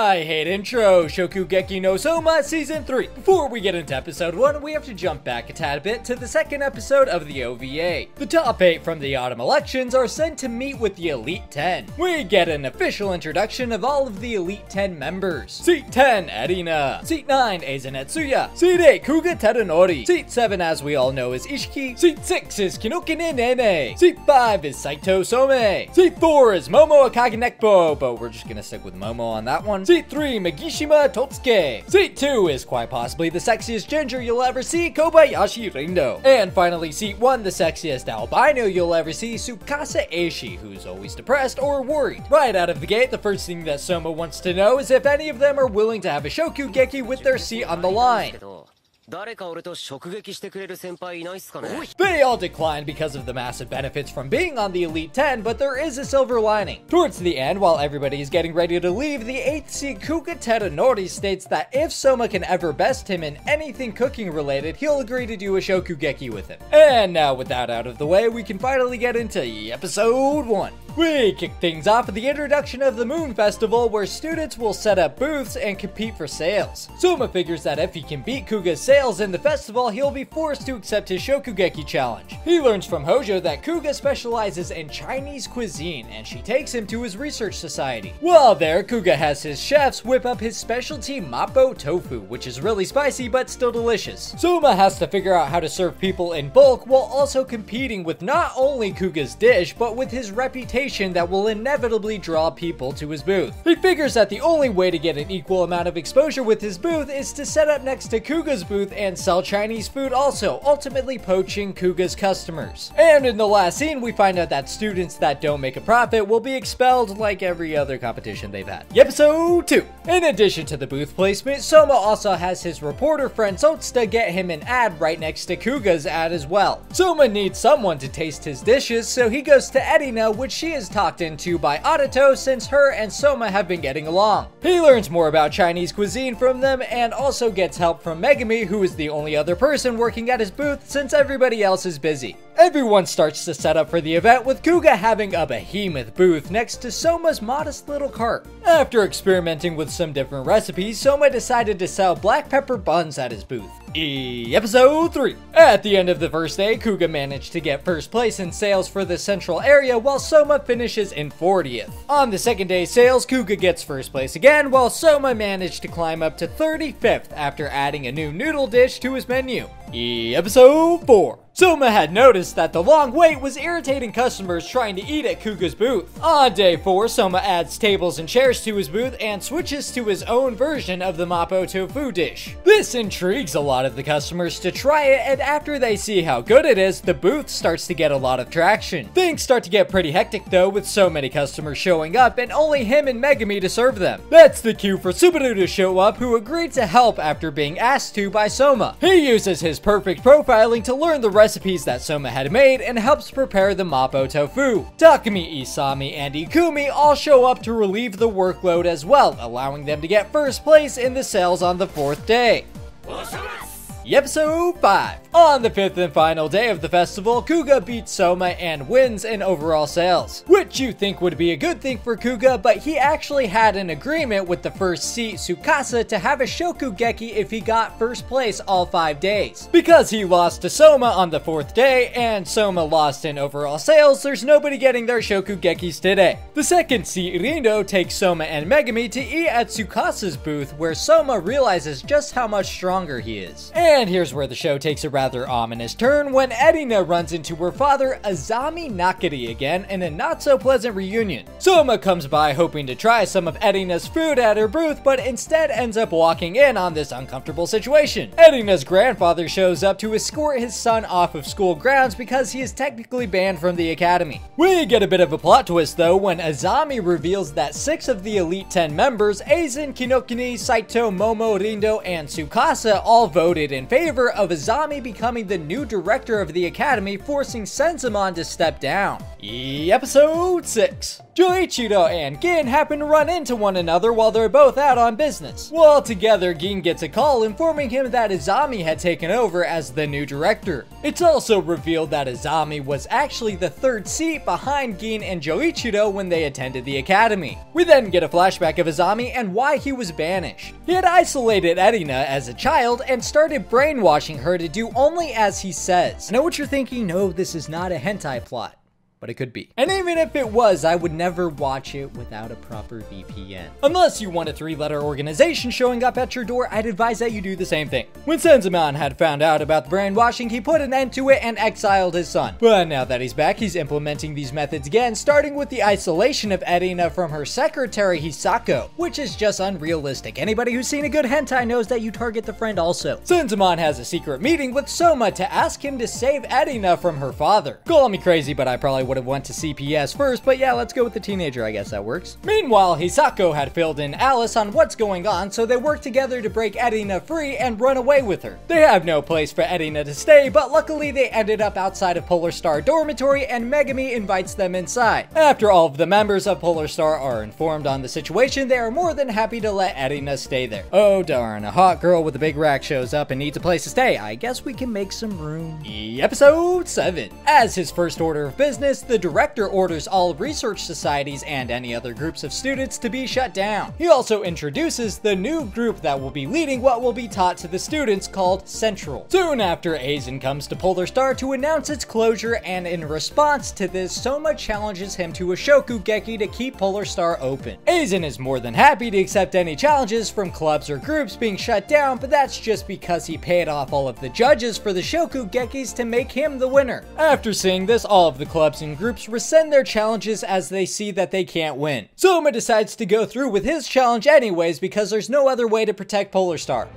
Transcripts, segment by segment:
I hate intro, Shokugeki no Soma Season 3. Before we get into episode 1, we have to jump back a tad bit to the second episode of the OVA. The top 8 from the autumn elections are sent to meet with the Elite 10. We get an official introduction of all of the Elite 10 members. Seat 10, Erina. Seat 9, Eizen Etsuya. Seat 8, Kuga Teranori. Seat 7, as we all know, is Ishiki. Seat 6 is Kinokine Nene. Seat 5 is Saito Some. Seat 4 is Momo Akagi Nekpo, but we're just gonna stick with Momo on that one. Seat 3, Magishima Totsuke. Seat 2 is quite possibly the sexiest ginger you'll ever see, Kobayashi Rindo. And finally, Seat 1, the sexiest albino you'll ever see, Tsukasa Eishi, who's always depressed or worried. Right out of the gate, the first thing that Soma wants to know is if any of them are willing to have a Shokugeki with their seat on the line. They all decline because of the massive benefits from being on the Elite 10, but there is a silver lining. Towards the end, while everybody is getting ready to leave, the 8th seed Kuga Teranori states that if Soma can ever best him in anything cooking related, he'll agree to do a Shokugeki with him. And now with that out of the way, we can finally get into episode 1. We kick things off with the introduction of the Moon Festival, where students will set up booths and compete for sales. Soma figures that if he can beat Kuga's sales in the festival, he'll be forced to accept his Shokugeki challenge. He learns from Hojo that Kuga specializes in Chinese cuisine, and she takes him to his research society. While there, Kuga has his chefs whip up his specialty Mapo tofu, which is really spicy but still delicious. Soma has to figure out how to serve people in bulk while also competing with not only Kuga's dish, but with his reputation that will inevitably draw people to his booth. He figures that the only way to get an equal amount of exposure with his booth is to set up next to Kuga's booth and sell Chinese food also, ultimately poaching Kuga's customers. And in the last scene, we find out that students that don't make a profit will be expelled like every other competition they've had. Episode 2. In addition to the booth placement, Soma also has his reporter friend Sotsuda get him an ad right next to Kuga's ad as well. Soma needs someone to taste his dishes, so he goes to Erina, which she is talked into by Adato since her and Soma have been getting along. He learns more about Chinese cuisine from them and also gets help from Megami, who is the only other person working at his booth since everybody else is busy. Everyone starts to set up for the event, with Kuga having a behemoth booth next to Soma's modest little cart. After experimenting with some different recipes, Soma decided to sell black pepper buns at his booth. Episode 3. At the end of the first day, Kuga managed to get first place in sales for the central area, while Soma finishes in 40th. On the second day sales, Kuga gets first place again, while Soma managed to climb up to 35th after adding a new noodle dish to his menu. Episode 4. Soma had noticed that the long wait was irritating customers trying to eat at Kuga's booth. On day 4, Soma adds tables and chairs to his booth and switches to his own version of the Mapo tofu dish. This intrigues a lot of the customers to try it, and after they see how good it is, the booth starts to get a lot of traction. Things start to get pretty hectic though, with so many customers showing up and only him and Megami to serve them. That's the cue for Subaru to show up, who agreed to help after being asked to by Soma. He uses his perfect profiling to learn the recipes that Soma had made and helps prepare the Mapo tofu. Takumi, Isami, and Ikumi all show up to relieve the workload as well, allowing them to get first place in the sales on the 4th day. Episode 5. On the 5th and final day of the festival, Kuga beats Soma and wins in overall sales, which you think would be a good thing for Kuga, but he actually had an agreement with the first seat Tsukasa to have a Shokugeki if he got first place all 5 days. Because he lost to Soma on the 4th day and Soma lost in overall sales, there's nobody getting their Shokugekis today. The second seat Rindo takes Soma and Megami to eat at Tsukasa's booth, where Soma realizes just how much stronger he is. And here's where the show takes a rather ominous turn when Erina runs into her father Azami Nakari again in a not so pleasant reunion. Soma comes by hoping to try some of Erina's food at her booth, but instead ends up walking in on this uncomfortable situation. Erina's grandfather shows up to escort his son off of school grounds because he is technically banned from the academy. We get a bit of a plot twist though when Azami reveals that 6 of the Elite 10 members, Eizen, Kinokuni, Saito, Momo, Rindo, and Tsukasa all voted in in favor of Azami becoming the new director of the academy, forcing Senzamon to step down. Episode 6. Joichiro and Gin happen to run into one another while they're both out on business. While together, Gin gets a call informing him that Azami had taken over as the new director. It's also revealed that Azami was actually the third seat behind Gin and Joichiro when they attended the academy. We then get a flashback of Azami and why he was banished. He had isolated Erina as a child and started brainwashing her to do only as he says. I know what you're thinking, no, this is not a hentai plot. But it could be. And even if it was, I would never watch it without a proper VPN. Unless you want a 3-letter organization showing up at your door, I'd advise that you do the same thing. When Senzamon had found out about the brainwashing, he put an end to it and exiled his son. But now that he's back, he's implementing these methods again, starting with the isolation of Erina from her secretary Hisako, which is just unrealistic. Anybody who's seen a good hentai knows that you target the friend also. Senzamon has a secret meeting with Soma to ask him to save Erina from her father. Call me crazy, but I probably would have went to CPS first, but yeah, let's go with the teenager, I guess that works. Meanwhile, Hisako had filled in Alice on what's going on, so they work together to break Erina free and run away with her. They have no place for Erina to stay, but luckily they ended up outside of Polar Star dormitory and Megami invites them inside. After all of the members of Polar Star are informed on the situation, they are more than happy to let Erina stay there. Oh darn, a hot girl with a big rack shows up and needs a place to stay. I guess we can make some room. Episode 7. As his first order of business, the director orders all research societies and any other groups of students to be shut down. He also introduces the new group that will be leading what will be taught to the students called Central. Soon after, Aizen comes to Polar Star to announce its closure, and in response to this, Soma challenges him to a Shokugeki to keep Polar Star open. Aizen is more than happy to accept any challenges from clubs or groups being shut down, but that's just because he paid off all of the judges for the Shokugekis to make him the winner. After seeing this, all of the clubs and groups rescind their challenges as they see that they can't win. Soma decides to go through with his challenge anyways because there's no other way to protect Polar Star.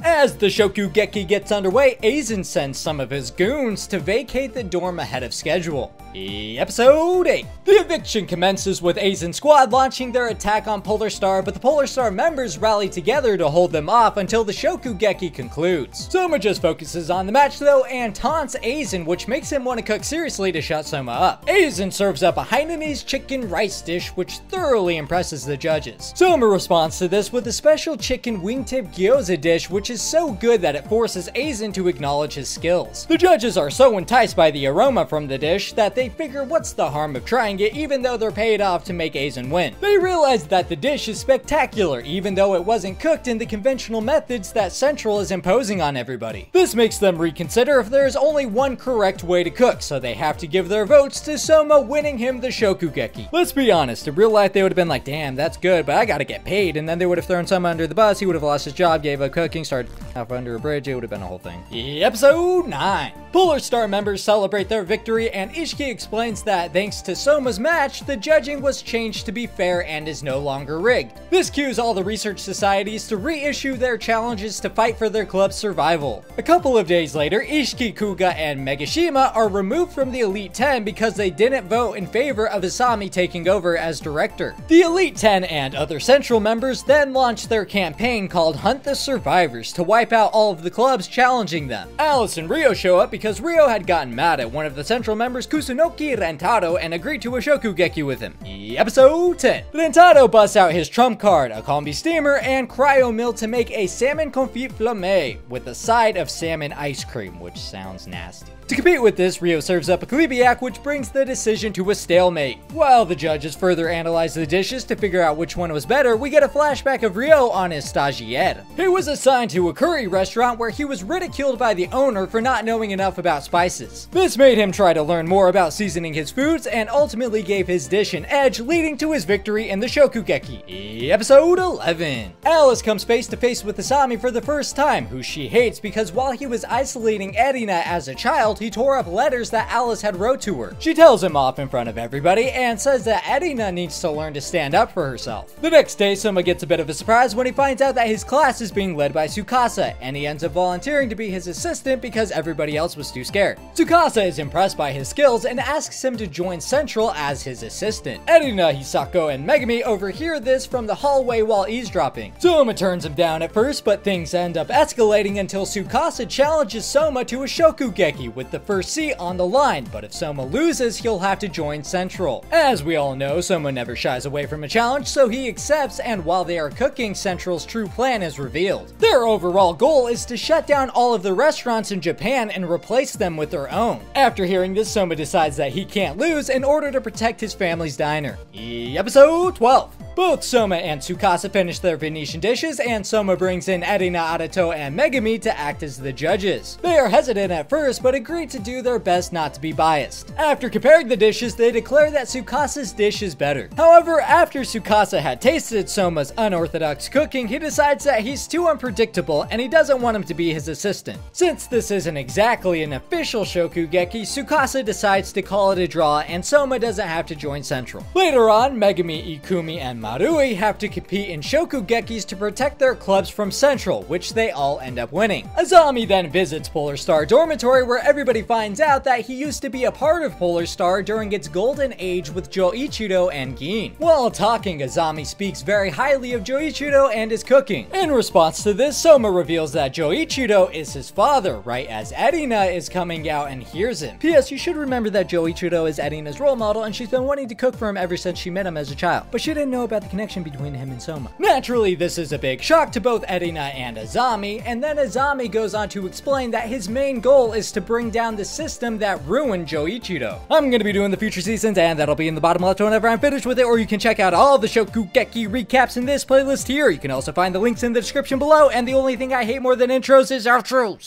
As the Shokugeki gets underway, Aizen sends some of his goons to vacate the dorm ahead of schedule. Episode 8. The eviction commences with Aizen's squad launching their attack on Polar Star, but the Polar Star members rally together to hold them off until the Shokugeki concludes. Soma just focuses on the match though and taunts Aizen, which makes him want to cook seriously to shut Soma up. Aizen serves up a Hainanese chicken rice dish, which thoroughly impresses the judges. Soma responds to this with a special chicken wingtip gyoza dish, which is so good that it forces Aizen to acknowledge his skills. The judges are so enticed by the aroma from the dish that they figure what's the harm of trying it even though they're paid off to make Aizen win. They realize that the dish is spectacular even though it wasn't cooked in the conventional methods that Central is imposing on everybody. This makes them reconsider if there is only one correct way to cook, so they have to give their votes to Soma winning him the Shokugeki. Let's be honest, in real life they would have been like, damn, that's good, but I gotta get paid, and then they would have thrown Soma under the bus, he would have lost his job, gave up cooking, started half under a bridge, it would have been a whole thing. Episode 9. Polar Star members celebrate their victory, and Ishiki explains that thanks to Soma's match, the judging was changed to be fair and is no longer rigged. This cues all the research societies to reissue their challenges to fight for their club's survival. A couple of days later, Ishiki, Kuga, and Megashima are removed from the Elite 10 because they didn't vote in favor of Asami taking over as director. The Elite 10 and other Central members then launch their campaign called Hunt the Survivors to wipe out all of the clubs challenging them. Alice and Ryo show up because Ryo had gotten mad at one of the Central members, Kusunoki Rentaro, and agreed to a Shokugeki with him. Episode 10. Rentaro busts out his trump card, a combi steamer, and cryo mill to make a salmon confit flamme with a side of salmon ice cream, which sounds nasty. To compete with this, Ryo serves up a Kalibiak, which brings the decision to a stalemate. While the judges further analyze the dishes to figure out which one was better, we get a flashback of Ryo on his stagiaire. He was assigned to a curry restaurant where he was ridiculed by the owner for not knowing enough about spices. This made him try to learn more about seasoning his foods and ultimately gave his dish an edge, leading to his victory in the Shokugeki. Episode 11. Alice comes face to face with Asami for the first time, who she hates because while he was isolating Erina as a child, he tore up letters that Alice had wrote to her. She tells him off in front of everybody and says that Erina needs to learn to stand up for herself. The next day, Soma gets a bit of a surprise when he finds out that his class is being led by Tsukasa, and he ends up volunteering to be his assistant because everybody else was too scared. Tsukasa is impressed by his skills and asks him to join Central as his assistant. Erina, Hisako, and Megumi overhear this from the hallway while eavesdropping. Soma turns him down at first, but things end up escalating until Tsukasa challenges Soma to a Shokugeki with the first seat on the line, but if Soma loses, he'll have to join Central. As we all know, Soma never shies away from a challenge, so he accepts, and while they are cooking, Central's true plan is revealed. Their overall goal is to shut down all of the restaurants in Japan and replace them with their own. After hearing this, Soma decides that he can't lose in order to protect his family's diner. Episode 12. Both Soma and Tsukasa finish their Venetian dishes, and Soma brings in Erina, Adato, and Megumi to act as the judges. They are hesitant at first, but agree to do their best not to be biased. After comparing the dishes, they declare that Tsukasa's dish is better. However, after Tsukasa had tasted Soma's unorthodox cooking, he decides that he's too unpredictable and he doesn't want him to be his assistant. Since this isn't exactly an official Shokugeki, Tsukasa decides to call it a draw and Soma doesn't have to join Central. Later on, Megumi, Ikumi, and Marui have to compete in Shokugekis to protect their clubs from Central, which they all end up winning. Azami then visits Polar Star Dormitory, where everybody finds out that he used to be a part of Polar Star during its golden age with Joichiro and Gin. While talking, Azami speaks very highly of Joichiro and his cooking. In response to this, Soma reveals that Joichiro is his father, right as Erina is coming out and hears him. P.S. You should remember that Joichiro is Erina's role model and she's been wanting to cook for him ever since she met him as a child, but she didn't know about the connection between him and Soma. Naturally, this is a big shock to both Erina and Azami, and then Azami goes on to explain that his main goal is to bring down the system that ruined Joichiro. I'm gonna be doing the future seasons, and that'll be in the bottom left whenever I'm finished with it, or you can check out all the Shokugeki recaps in this playlist here. You can also find the links in the description below, and the only thing I hate more than intros is outros.